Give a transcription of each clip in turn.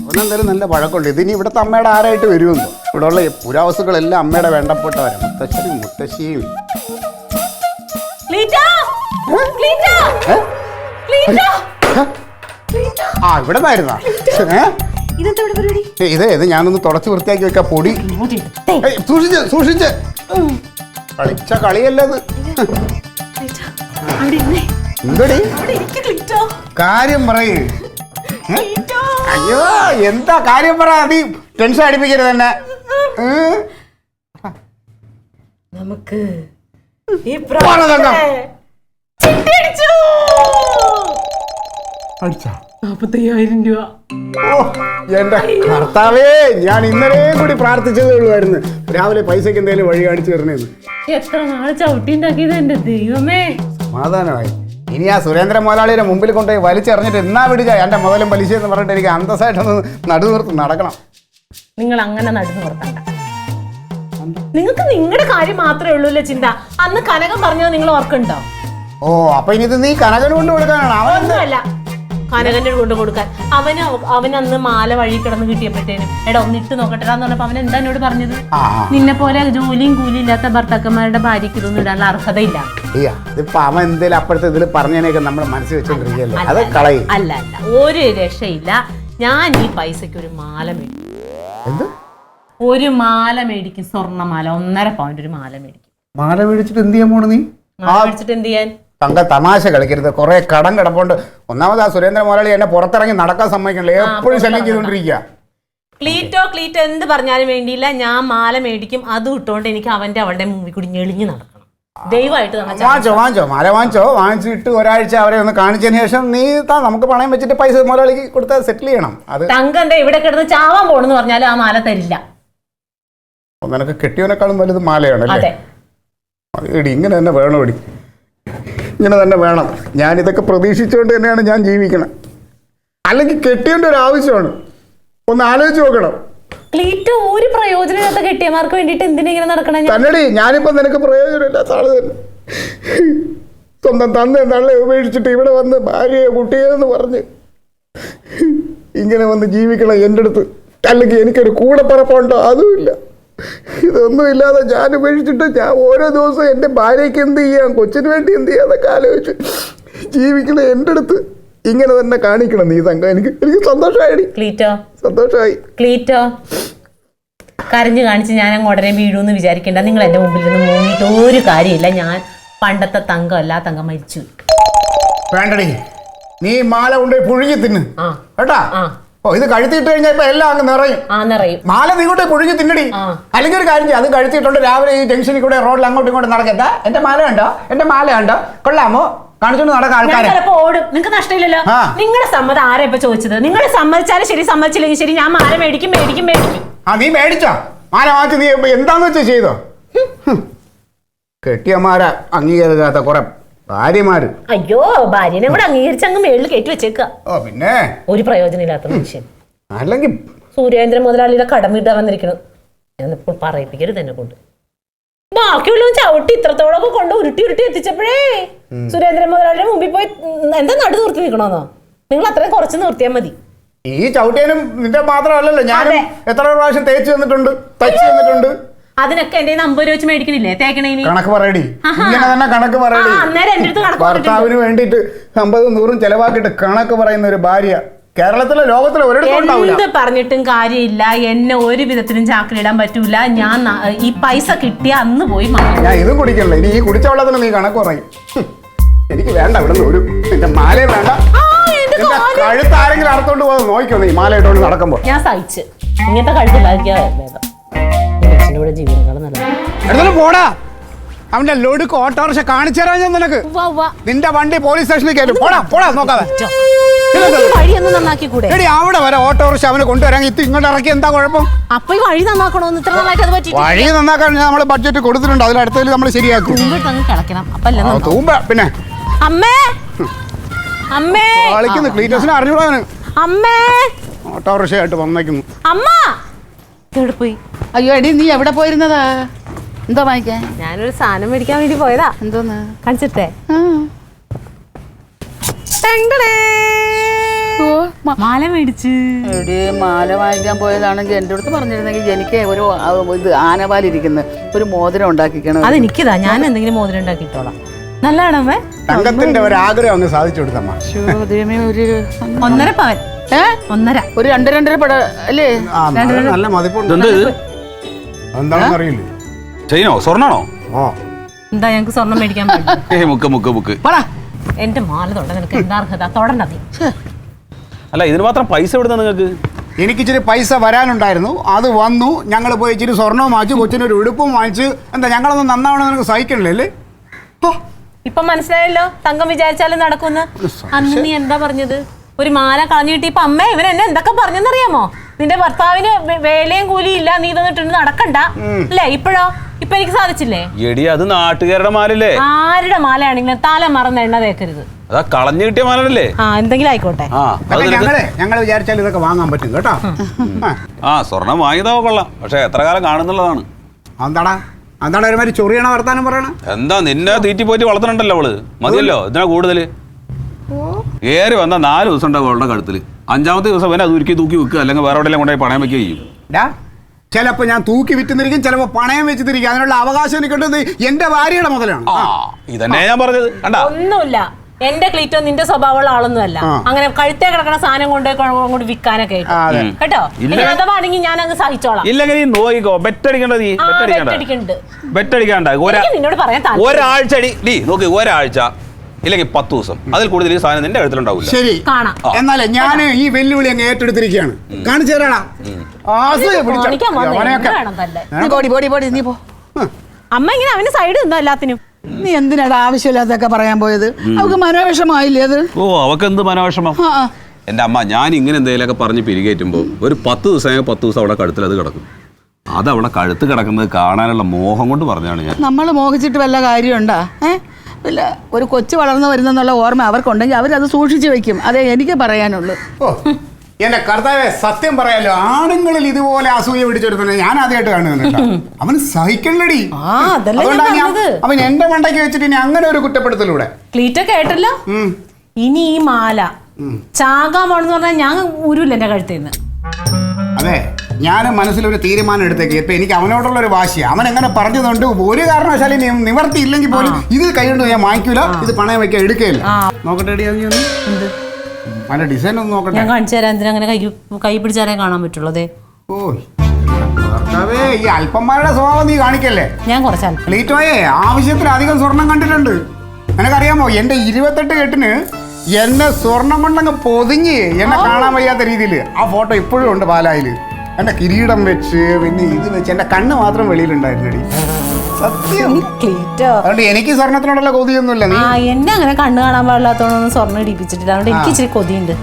ഒന്നെന്തായാലും നല്ല പഴക്കമുണ്ട്. ഇതിനി ഇവിടുത്തെ അമ്മയുടെ ആരായിട്ട് വരുമെന്നോ? ഇവിടെയുള്ള പുരാവസ്തുക്കളെല്ലാം അമ്മയുടെ വേണ്ടപ്പെട്ടവരാണ്. മുത്തശ്ശനും മുത്തശ്ശിയും. ആ ഇവിടെ നിന്നായിരുന്നാ? ഇത് ഞാനൊന്ന് തുടച്ച് വൃത്തിയാക്കി വെക്കാം. പൊടി സൂക്ഷിച്ച് സൂക്ഷിച്ച്. കളിച്ച കളിയല്ലത്. എന്തടി കാര്യം പറയേ? അയ്യോ എന്താ കാര്യം പറ. നീ ടെൻഷൻ അടിപ്പിക്കരുത് തന്നെ. നമുക്ക് അടിച്ചാ 45,000 രൂപ. ഓ എന്റെ കർത്താവേ, ഞാൻ ഇന്നലെയും കൂടി പ്രാർത്ഥിച്ചതേ ഉള്ളുവായിരുന്നു രാവിലെ പൈസക്ക് എന്തെങ്കിലും വഴി കാണിച്ചു തരണേന്ന്. എത്ര നാളെ ചവിട്ടി ഉണ്ടാക്കിയത് എന്റെ ദൈവമേ. സമാധാനമായി. ഇനി ആ സുരേന്ദ്രൻ മുതലാളിയുടെ മുമ്പിൽ കൊണ്ടുപോയി വലിച്ചെറിഞ്ഞിട്ട് എന്നാ പിടിച്ച എന്റെ മുതലും പലിശ എന്ന് പറഞ്ഞിട്ട് എനിക്ക് അന്തസ്സായിട്ടൊന്ന് നടുനിർത്തി നടക്കണം. നിങ്ങൾ അങ്ങനെ നടന്നു നിർത്തണ്ട. നിങ്ങൾക്ക് നിങ്ങളുടെ കാര്യം മാത്രമേ ഉള്ളൂല്ലേ ചിന്ത. അന്ന് കനകം പറഞ്ഞത് നിങ്ങൾ ഓർക്കുന്നുണ്ടോ? ഓ അപ്പൊ ഇനി ഇത് നീ കനകന് കൊണ്ട് കൊടുക്കാനാണ്? അവനൊന്നുമല്ല കനകന്റെ കൊണ്ട് കൊടുക്കാൻ. അവനന്ന് മാല വഴി കിടന്ന് കിട്ടിയപ്പോഴത്തേനും എടാ ഒന്നിട്ട് നോക്കട്ടെന്ന് പറഞ്ഞപ്പോ അവൻ എന്താ എന്നോട് പറഞ്ഞത്? നിന്നെ പോലെ ജോലിയും കൂലിയും ഇല്ലാത്ത ഭർത്താക്കന്മാരുടെ ഭാര്യയ്ക്ക് ഇതൊന്നും ഇടാനുള്ള അർഹതയില്ല. ഇതിപ്പോ അവൻ എന്തേലും അപ്പോഴത്തെ ഇതിൽ പറഞ്ഞതിനൊക്കെ നമ്മൾ മനസ്സിൽ വെച്ചോണ്ടിരിക്കല്ലേ. അത് കളയും. അല്ല അല്ല ഒരു രക്ഷയില്ല. ഞാൻ ഈ പൈസക്ക് ഒരു മാല മേടിക്കും. എന്ത്? ഒരു മാല മേടിക്കും. സ്വർണ്ണമാല 1.5 പൗണ്ട് ഒരു മാല മേടിക്കും. മാല മേടിച്ചിട്ട് എന്ത് ചെയ്യാൻ പോണു നീ? മാല മേടിച്ചിട്ട് എന്ത് ചെയ്യാൻ? തങ്ക തമാശ കളിക്കരുത്. കുറെ കടം കിടപ്പുണ്ട്. ഒന്നാമത് ആ സുരേന്ദ്ര മുതലാളി എന്നെ പുറത്തിറങ്ങി നടക്കാൻ സമ്മതിക്കണല്ലോ. എപ്പോഴും ശല്യം ചെയ്തോണ്ടിരിക്കുക. ക്ലീറ്റോ എന്ത് പറഞ്ഞാലും വേണ്ടിയില്ല. ഞാൻ മാല മേടിക്കും. അത് ഇട്ടുകൊണ്ട് എനിക്ക് അവളുടെ മുമ്പിൽ കൂടി ഞെളിഞ്ഞു നടക്കണം. ദയവായിട്ട് വാങ്ങിച്ചോ മാല വാങ്ങിച്ചിട്ട് ഒരാഴ്ച അവരെ ഒന്ന് കാണിച്ചതിന് ശേഷം നീ നമുക്ക് പണയം വെച്ചിട്ട് പൈസ മുതലാളിക്ക് കൊടുത്താൽ സെറ്റിൽ ചെയ്യണം. അത് തങ്കം ഇവിടെ കിടന്ന് ചാവാൻ പോണെന്ന് പറഞ്ഞാലും ആ മാല തരില്ല. നിനക്ക് കെട്ടിയവനെക്കാളും വലുത് മാലയാണല്ലേ? ഇങ്ങനെ തന്നെ വേണം. ഇങ്ങനെ തന്നെ വേണം. ഞാനിതൊക്കെ പ്രതീക്ഷിച്ചുകൊണ്ട് തന്നെയാണ് ഞാൻ ജീവിക്കണം. അല്ലെങ്കിൽ കെട്ടിയതിൻ്റെ ഒരു ആവശ്യമാണ്. ഒന്ന് ആലോചിച്ച് നോക്കണം. ക്ലീറ്റോ ഒരു പ്രയോജനമില്ലാത്ത കെട്ടിയമാർക്ക് വേണ്ടിട്ട് എന്തിനെങ്ങനെ നടക്കണേ? തന്നെടി ഞാനിപ്പോ നിനക്ക് പ്രയോജനമില്ലാത്ത ആള് തന്നെ. സ്വന്തം തന്ന തള്ളെ ഉപേക്ഷിച്ചിട്ട് ഇവിടെ വന്ന് ഭാര്യയെ കുട്ടിയെന്ന് പറഞ്ഞ് ഇങ്ങനെ വന്ന് ജീവിക്കണം എൻ്റെ അടുത്ത്. അല്ലെങ്കിൽ എനിക്കൊരു കൂടെപ്പറപ്പുണ്ടോ? അതുമില്ല. ഇതൊന്നും ഇല്ലാതെ ഞാൻ ഉപേക്ഷിച്ചിട്ട് ഞാൻ ഓരോ ദിവസവും എൻ്റെ ഭാര്യയ്ക്ക് എന്ത് ചെയ്യാം, കൊച്ചിന് വേണ്ടി എന്ത് ചെയ്യാന്നൊക്കെ ആലോചിച്ച് ജീവിക്കണം. എൻ്റെ അടുത്ത് ഇങ്ങനെ തന്നെ കാണിക്കണം നീ തങ്കം. എനിക്ക് സന്തോഷമായി. സന്തോഷമായി. ക്ലീറ്റോ കരഞ്ഞു കാണിച്ച് ഞാൻ അങ്ങ് ഉടനെ വീഴുമെന്ന് വിചാരിക്കേണ്ട. നിങ്ങൾ എൻ്റെ മുമ്പിൽ നിന്ന് മൂങ്ങിയിട്ട് ഒരു കാര്യമില്ല. ഞാൻ പണ്ടത്തെ തങ്കം അല്ല. തങ്കം മരിച്ചു. വേണ്ടടി, നീ മാല കൊണ്ടുപോയി പുഴുങ്ങി തിന്ന് കേട്ടാ. ഇത് കഴുത്തിട്ട് കഴിഞ്ഞാൽ ഇപ്പൊ എല്ലാം അങ്ങ് നിറയും. മാല നീ കൊണ്ട് പുഴുങ്ങി തിന്നടി. അല്ലെങ്കിൽ ഒരു കാര്യം ചെയ്യും, അത് കഴുത്തിട്ടുണ്ട് രാവിലെ ഈ ജംഗ്ഷനിൽ കൂടെ റോഡിൽ അങ്ങോട്ടും ഇങ്ങോട്ടും നടക്കത്താ. എന്റെ മാല കണ്ടോ കൊള്ളാമോ കാണിച്ചോണ്ട് നടക്കാം ആൾക്കാരെ. ഓടും. നിങ്ങൾക്ക് നഷ്ടമില്ലല്ലോ. നിങ്ങളുടെ സമ്മതം ആരാ ഇപ്പൊ ചോദിച്ചത്? നിങ്ങൾ സമ്മതിച്ചാലും ശരി, സമ്മതിച്ചില്ലെങ്കിൽ ശരി, ഞാൻ മാല മേടിക്കും. നീ മേടിച്ചോ? മാല വാങ്ങിച്ച് നീ എന്താന്ന് വെച്ചാ ചെയ്തോ? കെട്ടിയമാരാ അംഗീകരിക്കാത്ത കുറെ ഭാര്യമാര്. അയ്യോ, ഭാര്യനെ കൂടെ അംഗീകരിച്ച് അങ്ങ് മേളിൽ കയറ്റി വെച്ചേക്ക. പിന്നെ ഒരു പ്രയോജനമില്ലാത്ത മനുഷ്യൻ. അല്ലെങ്കിൽ സുരേന്ദ്രൻ മുതലാളിയുടെ കടം വീട്ടാൻ വന്നിരിക്കണം. ഞാൻ ഇപ്പോൾ പറയിപ്പിക്കരുത് എന്നെ കൊണ്ട്. ബാക്കിയുള്ളവൻ ചവിട്ടി ഇത്രത്തോളൊക്കെ കൊണ്ട് ഉരുട്ടി എത്തിച്ചപ്പോഴേ സുരേന്ദ്രൻ മുതലാളിയുടെ മുമ്പിൽ പോയി എന്താ നടു നിർത്തി നിൽക്കണോന്നോ? നിങ്ങൾ അത്രയും കുറച്ച് നിർത്തിയാൽ മതി. ഈ ചവിട്ടിയാനും നിന്റെ മാത്രമല്ലല്ലോ, ഞാൻ എത്ര പ്രാവശ്യം തേച്ച് തന്നിട്ടുണ്ട്, തച്ച് തന്നിട്ടുണ്ട്. അതിനൊക്കെ എന്റെ 50 രൂപ വെച്ച് മേടിക്കണില്ലേ തേക്കണേന്? കണക്ക് പറയടി. ഇങ്ങനെ തന്നെ കണക്ക് പറയടി. ഭർത്താവിന് വേണ്ടിട്ട് 50 100 ചെലവാക്കിയിട്ട് കണക്ക് പറയുന്ന ഒരു ഭാര്യ കേരളത്തിലെ ലോകത്തിലെ ഒരിടത്തും എന്ത് പറഞ്ഞിട്ടും കാര്യമില്ല. എന്നെ ഒരു വിധത്തിലും ചാക്കിലിടാൻ പറ്റൂല. ഞാൻ ഈ പൈസ കിട്ടിയ അന്ന് പോയി ഞാൻ ഇതും കുടിക്കണില്ല. ഇനി ഈ കുടിച്ച വെള്ളത്തിന് നീ കണക്ക് പറയും. എനിക്ക് വേണ്ട. ഇവിടെ ഒരു എന്റെ മാലയും വേണ്ട. കഴുത്ത് ആരെങ്കിലും അറുത്തോണ്ട് പോകുന്നത് നോക്കിക്കോ നീ മാല ഇട്ടോണ്ട് നടക്കുമ്പോ. ഞാൻ സഹിച്ച് ഇങ്ങനത്തെ കഴുത്തില്ലാക്കിയാ ജീവിതങ്ങൾ നല്ലത്. പോടാ. അവന്റെ ലൊടുക്ക് ഓട്ടോറിക്ഷ കാണിച്ചു തരാൻ ഞാൻ നിനക്ക്. നിന്റെ വണ്ടി പോലീസ് സ്റ്റേഷനിൽ കയറ്റും. പോടാ നോക്കാതെ. അവിടെ വരെ ഓട്ടോറിക്ഷ അവന് കൊണ്ടുവരാൻ ഇങ്ങോട്ട് ഇറക്കി എന്താ കുഴപ്പം? അപ്പൊ ഈ വഴി നന്നാക്കണോന്ന് ഇത്ര നന്നായിട്ട് വഴി നന്നാക്കാൻ നമ്മള് ബഡ്ജറ്റ് കൊടുത്തിട്ടുണ്ട്. അതിലടുത്തതിൽ നമ്മൾ ശരിയാക്കും. തൂമ്പ പിന്നെ കളിക്കുന്നു. ക്ലീറ്റസിനെ അറിഞ്ഞൂടാന് ഓട്ടോറിക്ഷ ആയിട്ട് വന്നേക്കുന്നു. പോയി. അയ്യോ എടി, നീ എവിടെ പോയിരുന്നതാ? എന്താ വാങ്ങിക്കാൻ? ഞാനൊരു സാധനം മേടിക്കാൻ വേണ്ടി പോയതാ. എന്തോന്ന് കാണിച്ചിട്ടേ? മാല മേടിച്ച് എടി മാല വാങ്ങിക്കാൻ പോയതാണെങ്കിൽ എൻ്റെ അടുത്ത് പറഞ്ഞിരുന്നെങ്കിൽ എനിക്ക് ഒരു ഇത് ആനപാലിരിക്കുന്ന ഒരു മോതിരം ഉണ്ടാക്കിക്കണം. അതെനിക്കിതാ, ഞാൻ എന്തെങ്കിലും മോതിരം ഉണ്ടാക്കിയിട്ടോളാം. നല്ലതാണോ അമ്മേ? തങ്കത്തിന്റെ ഒരു ആഗ്രഹം അങ്ങ് സാധിച്ചു കൊടുത്തമ്മ. ഒരു 1.5 പവൻ. 1.5 ഒരു 2.5 പട അല്ലേ? നല്ല മതിപ്പുണ്ട്. എന്താണെന്ന് അറിയില്ലേ? ചെയിനോ സ്വർണ്ണാണോ? എന്താ ഞങ്ങക്ക് സ്വർണം മേടിക്കാൻ മുക്ക് എന്റെ മാല തൊണ്ട നിനക്ക് എന്താ അർഹത? തൊടണ്ട നീ. അല്ല ഇതിന് മാത്രം പൈസ എവിടുന്ന നിങ്ങൾക്ക്? എനിക്ക് ഇച്ചിരി പൈസ വരാനുണ്ടായിരുന്നു, അത് വന്നു. ഞങ്ങൾ പോയി ഇച്ചിരി സ്വർണവും വാങ്ങിച്ചു, കൊച്ചിനൊരു ഉടുപ്പും വാങ്ങിച്ചു. എന്താ ഞങ്ങളൊന്നും നന്നാവണമെന്ന് നിനക്ക് സഹിക്കണില്ലേ അല്ലേ? ഇപ്പൊ മനസ്സിലായല്ലോ തങ്കം വിചാരിച്ചാലും നടക്കുന്ന്. അന്ന് നീ എന്താ പറഞ്ഞത്? ഒരു മാല കളഞ്ഞു കിട്ടി. ഇപ്പൊ അമ്മ ഇവൻ എന്നെ എന്തൊക്കെ പറഞ്ഞെന്നറിയാമോ? നിന്റെ ഭർത്താവിന് വേലയും കൂലിയും ഇല്ല, നീ ഇതൊന്നിട്ട് നടക്കണ്ട അല്ലേ? ഇപ്പൊ എനിക്ക് സാധിച്ചില്ലേ? എടി അത് നാട്ടുകാരുടെ മാലല്ലേ? ആരുടെ മാലയാണെങ്കിലും തല മറന്ന് എണ്ണ തേക്കരുത്. അതാ കളഞ്ഞു കിട്ടിയ മാലല്ലേ? എന്തെങ്കിലും ആയിക്കോട്ടെ. ഞങ്ങൾ വിചാരിച്ചാൽ ഇതൊക്കെ വാങ്ങാൻ പറ്റും കേട്ടോ. സ്വർണം വാങ്ങിയതാ കൊള്ളാം, പക്ഷെ എത്ര കാലം കാണുന്നുള്ളതാണ്. എന്താണ് ഒരുമാതിരി ചൊറിയണ വർത്താനം പറയണ? എന്താ നിന്നെ തീറ്റി പോയിട്ട് വളർത്തണുണ്ടല്ലോ അവള്, മതിയല്ലോ ഇതിനാ കൂടുതല്. ഏറി വന്നാ 4 ദിവസം ഉണ്ടാവും അവളുടെ കഴുത്തില്. 5ാമത്തെ ദിവസം അവനെ അത് ഉരുക്കി തൂക്കി വെക്കുക, അല്ലെങ്കിൽ വേറെ എവിടെയെല്ലാം കൊണ്ടുപോയി പണയം വെക്കുക ചെയ്യും. ചിലപ്പോ ഞാൻ തൂക്കി വിറ്റുന്നിരിക്കും, ചിലപ്പോ പണയം വെച്ചിരിക്കും. അതിനുള്ള അവകാശം എനിക്കുണ്ട്. എന്റെ ഭാര്യയുടെ മുതലാണ്. ഇതന്നെ ഞാൻ പറഞ്ഞത്. കണ്ടാ ഒന്നുമില്ല, എന്റെ ക്ലീറ്റോ നിന്റെ സ്വഭാവമുള്ള ആളൊന്നുമല്ല. അങ്ങനെ കഴുത്തേ കിടക്കണ സാധനം കൊണ്ട് വിൽക്കാനൊക്കെ കേട്ടോ. അഥവാണെങ്കിൽ ഞാൻ അങ്ങ് സഹിച്ചോളാം. ഇല്ലെങ്കിൽ നീ നോക്കിക്കോ, ബെറ്റടിക്കണ്ട. നീ ബെറ്റടിക്കണ്ട. നിന്നോട് പറയാൻ ഒരാഴ്ച നോക്കി, ഒരാഴ്ച ഇല്ലെങ്കിൽ 10 ദിവസം, അതിൽ കൂടുതൽ ഈ സാധനം നിന്റെ കഴുത്തിലുണ്ടാവില്ല. ശരി, എന്നാലേ ഞാൻ ഈ വെല്ലുവിളി അങ്ങ് ഏറ്റെടുത്തിരിക്കുകയാണ്. കാണിച്ചു തരാടാ. അമ്മ ഇങ്ങനെ അവന് സൈഡ് നിന്നോ എല്ലാത്തിനും. നീ എന്തിനാടാ ആവശ്യമില്ലാത്തൊക്കെ പറയാൻ പോയത്? അവക്ക് മനോവിഷമായില്ലേ അത്? അവക്ക് എന്ത് മനോവിഷമം? എന്റെ അമ്മ, ഞാൻ ഇങ്ങനെ എന്തെങ്കിലുമൊക്കെ പറഞ്ഞ് പിരികേറ്റുമ്പോ ഒരു 10 ദിവസം അവിടെ കഴുത്തിൽ അത് കിടക്കും. അത് അവിടെ കഴുത്ത് കിടക്കുന്നത് കാണാനുള്ള മോഹം കൊണ്ട് പറഞ്ഞാണ് ഞാൻ. നമ്മൾ മോഹിച്ചിട്ട് വല്ല കാര്യമുണ്ടാ? ഇല്ല, ഒരു കൊച്ചു വളർന്നു വരുന്നെന്നുള്ള ഓർമ്മ അവർക്കുണ്ടെങ്കിൽ അവരത് സൂക്ഷിച്ചു വെക്കും. അതേ എനിക്ക് പറയാനുള്ളൂ. എന്റെ കർത്താവേ, സത്യം പറയാലോ, ആണുങ്ങളിൽ ഇതുപോലെ അസൂയ പിടിച്ചെടുത്തത് ഞാൻ ആദ്യമായിട്ട് കാണുന്നുണ്ട്. അവന് സഹിക്കണടി. അവൻ എന്റെ മണ്ടയ്ക്ക് വെച്ചിട്ട് ഇനി അങ്ങനെ ഒരു കുറ്റപ്പെടുത്തലൂടെ. ക്ലീറ്റോ കേട്ടല്ലോ, ഇനി ഈ മാല ചാകാൻ പോണെന്ന് പറഞ്ഞാൽ ഞാൻ ഊരില്ല എന്റെ കഴുത്തേന്ന്. അതെ, ഞാൻ മനസ്സിലൊരു തീരുമാനം എടുത്തേക്ക്. ഇപ്പൊ എനിക്ക് അവനോടുള്ള ഒരു വാശി. അവൻ എങ്ങനെ പറഞ്ഞതുകൊണ്ട് ഒരു കാരണവശാലും നിവർത്തി ഇല്ലെങ്കിൽ പോലും ഇത് കൈകൊണ്ട് ഞാൻ വാങ്ങിക്കൂല, ഇത് പണയം വെക്കാൻ എടുക്കുകയില്ല. നോക്കട്ടെ, നല്ല ഡിസൈൻ ഒന്ന് നോക്കട്ടെ. ഞാൻ കാണിച്ചു തരാം. എന്തിനാ അങ്ങനെ കൈ പിടിച്ചാലേ കാണാൻ പറ്റുള്ളൂ. അതെ, ഈ അല്പന്മാരുടെ സ്വഭാവം നീ കാണിക്കല്ലേ. ഞാൻ കുറച്ചാൽ ക്ലീറ്റോയെ ആവശ്യത്തിലധികം സ്വർണം കണ്ടിട്ടുണ്ട്. നിനക്കറിയാമോ, എന്റെ 28 കെട്ടിന് എന്നെ സ്വർണം കൊണ്ടങ്ങ് പൊതിഞ്ഞ് എന്നെ കാണാൻ വയ്യാത്ത രീതിയിൽ ആ ഫോട്ടോ ഇപ്പോഴും ഉണ്ട് പാലായില്. എന്റെ കിരീടം വെച്ച്, പിന്നെ ഇത് വെച്ച്, എന്റെ കണ്ണ് മാത്രം വെളിയിലുണ്ടായിരുന്നടി. സത്യം. അതുകൊണ്ട് എനിക്ക് സ്വർണത്തിനോടുള്ള കൊതിയൊന്നുമില്ല. എന്നെ അങ്ങനെ കണ്ണ് കാണാൻ പാടില്ലാത്തോണ്ടൊന്നും സ്വർണ്ണം ഇടിപ്പിച്ചിട്ടില്ല. അതുകൊണ്ട് എനിക്ക് ഇച്ചിരി കൊതിയുണ്ട്.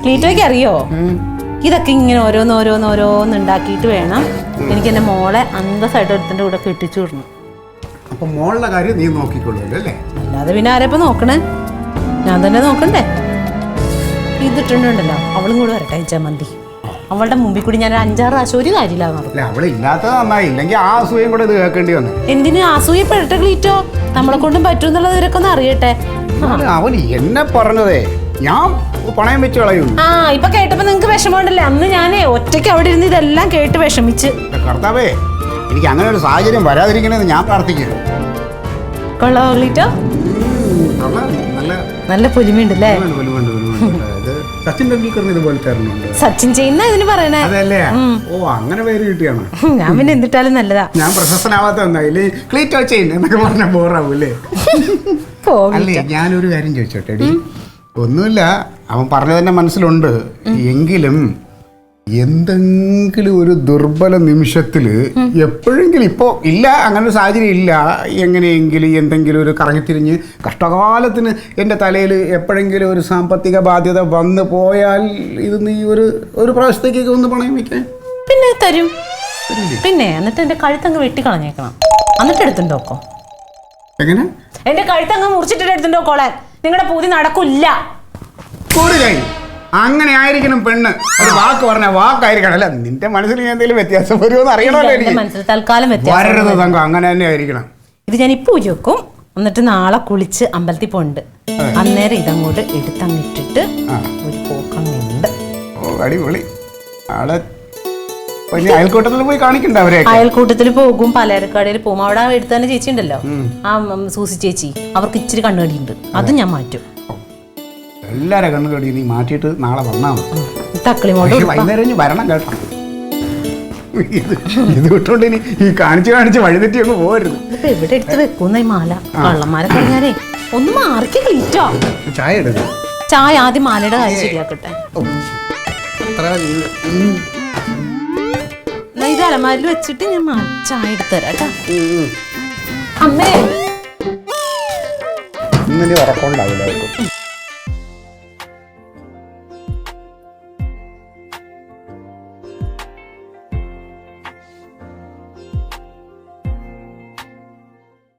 ക്ലീറ്റോയ്ക്ക് അറിയോ, ഇതൊക്കെ ഇങ്ങനെ ഓരോന്ന് ഉണ്ടാക്കിയിട്ട് വേണം എനിക്ക് എന്റെ മോളെ അന്തസ്സായിട്ട് ഒരുത്തിന്റെ കൂടെ കെട്ടിച്ചു വിടണം. അപ്പൊ മോളുടെ കാര്യം നീ നോക്കിക്കൊള്ളൂ അല്ലേ? അല്ലാതെ പിന്നെ ആരെപ്പോ നോക്കണേ? ഞാൻ തന്നെ നോക്കണ്ടേ? ഇതിട്ടുണ്ടല്ലോ, അവളും കൂടെ വരട്ടെ ജമന്തി. അവളുടെ മുമ്പിൽ കൂടി ഞാൻ 5-6 പ്രാവശ്യം ഒരു കാര്യമില്ലാതെ അവളില്ലാത്തത് നന്നായി. ഇല്ലെങ്കിൽ ആ അസൂയം കൂടെ ഇത് കേൾക്കേണ്ടി വന്നു. എന്തിനു അസൂയപ്പെടട്ടെ ക്ലീറ്റോ? നമ്മളെ കൊണ്ടും പറ്റും എന്നുള്ളത് ഇവരൊക്കെ ഒന്ന് അറിയട്ടെ. അവൻ എന്നെ പറഞ്ഞതേ ഞാൻ പണയം വെച്ച് കളയുന്നു. ഇപ്പൊ കേട്ടപ്പോ നിങ്ങക്ക് വിഷമമുണ്ടല്ലേ? അന്ന് ഞാനേ ഒറ്റയ്ക്ക് അവിടെ ഇരുന്ന് ഇതെല്ലാം കേട്ട് വിഷമിച്ച്. കർത്താവേ, എനിക്ക് അങ്ങനെ ഒരു സാഹചര്യം വരാതിരിക്കണമെന്ന് ഞാൻ പ്രാർത്ഥിക്കുന്നു. കൊള്ളാവോ ക്ലീറ്റോ? നല്ല പൊലിമയുണ്ടല്ലേ? സച്ചിൻ ടെണ്ടുൽക്കറിന് ഇതുപോലത്തെ സച്ചിൻ ചെയ്യുന്ന ഇതിന് പറയണേ. അതല്ലേ? ഓ, അങ്ങനെ പേര് കിട്ടിയാണ്. ഞാൻ പിന്നെ എന്തിട്ടാലും നല്ലതാ. ഞാൻ പ്രശസ്തനാവാത്ത ഒന്നായില്ലേ ക്ലീറ്റോ ചെയിൻ എന്നൊക്കെ പറഞ്ഞ ബോറാവൂല്ലേ? അല്ലേ, ഞാനൊരു കാര്യം ചോദിച്ചോട്ടെ. ഒന്നുമില്ല, അവൻ പറഞ്ഞു തന്നെ മനസ്സിലുണ്ട്. എങ്കിലും എന്തെങ്കിലും ഒരു ദുർബല നിമിഷത്തിൽ എപ്പോഴെങ്കിലും, ഇപ്പോൾ ഇല്ല, അങ്ങനെ ഒരു സാഹചര്യം ഇല്ല, എങ്ങനെയെങ്കിലും എന്തെങ്കിലും ഒരു കറങ്ങിത്തിരിഞ്ഞ് കഷ്ടകാലത്തിന് എൻ്റെ തലയിൽ എപ്പോഴെങ്കിലും ഒരു സാമ്പത്തിക ബാധ്യത വന്നു പോയാൽ ഇത് നീ ഒരു പ്രാവശ്യത്തേക്കൊക്കെ ഒന്ന് പണയം വയ്ക്കാൻ പിന്നെ തരും. പിന്നെ എന്നിട്ട് എൻ്റെ കഴുത്തങ്ങ് വെട്ടിക്കളഞ്ഞേക്കണം. എന്നിട്ട് എടുത്തുണ്ടോക്കോ? എങ്ങനെ? എൻ്റെ കഴുത്തങ്ങ് മുറിച്ചിട്ട് എടുത്തുണ്ടോക്കോളെ. നിങ്ങളുടെ പൂതി നടക്കില്ല. അങ്ങനെ ആയിരിക്കണം പെണ്ണ്. ഒരു വാക്ക് പറഞ്ഞ വാക്കായിരിക്കണം. അല്ല, നിന്റെ മനസ്സിൽ എന്തെങ്കിലും വ്യത്യാസം വരുമോ അറിയണമല്ലോ. എനിക്ക് മനസ്സിൽ തൽക്കാലം വരരുത് തങ്കം, അങ്ങനെ തന്നെ ആയിരിക്കണം. ഇത് ഞാൻ ഇപ്പൊ ഊരി വെക്കും. എന്നിട്ട് നാളെ കുളിച്ച് അമ്പലത്തിൽ പോണ്ട്. അന്നേരം ഇതങ്ങോട്ട് എടുത്തങ്ങിട്ടിട്ട് ഒരു പോക്കങ്ങുണ്ട്. അടിപൊളി. ആളെ വലിയ അയൽക്കൂട്ടത്തിൽ പോയി കാണിക്കണ്ട അവരെ. അയൽക്കൂട്ടത്തിൽ പോകും, പലചരക്കടയിൽ പോകും. അവിടെ എടുത്താൻ ചേച്ചി ഉണ്ടല്ലോ, ആ സൂസി ചേച്ചി, അവർക്ക് ഇച്ചിരി കണ്ണുകടിയുണ്ട്, അത് ഞാൻ മാറ്റും. എല്ലാരെ കണ്ണുകടി നീ മാറ്റിയിട്ട് നാളെ വന്നാൽ മതി. തക്കളിമോട്ട് വൈകുന്നേരം വരണം കേട്ടോ. ഇത് വിട്ടോണ്ട് ഇനി ഈ കാണിച്ച് വഴിതെറ്റി അങ്ങ് പോകരുത്. ഇപ്പൊ എവിടെ എടുത്ത് വെക്കുന്ന ഈ മാല? കള്ളന്മാരെ പറഞ്ഞാലേ ഒന്ന് മാറിക്ക് ക്ലീറ്റോ. ചായ എടുക്കും. ചായ ആദ്യം മാലയുടെ കാര്യം ശരിയാക്കട്ടെ. ഇത് അലമാരിൽ വെച്ചിട്ട് ഞാൻ ചായ എടുത്തരാട്ടാ. അമ്മേ ഇന്നലെ ഉറക്കമുണ്ടാവില്ല.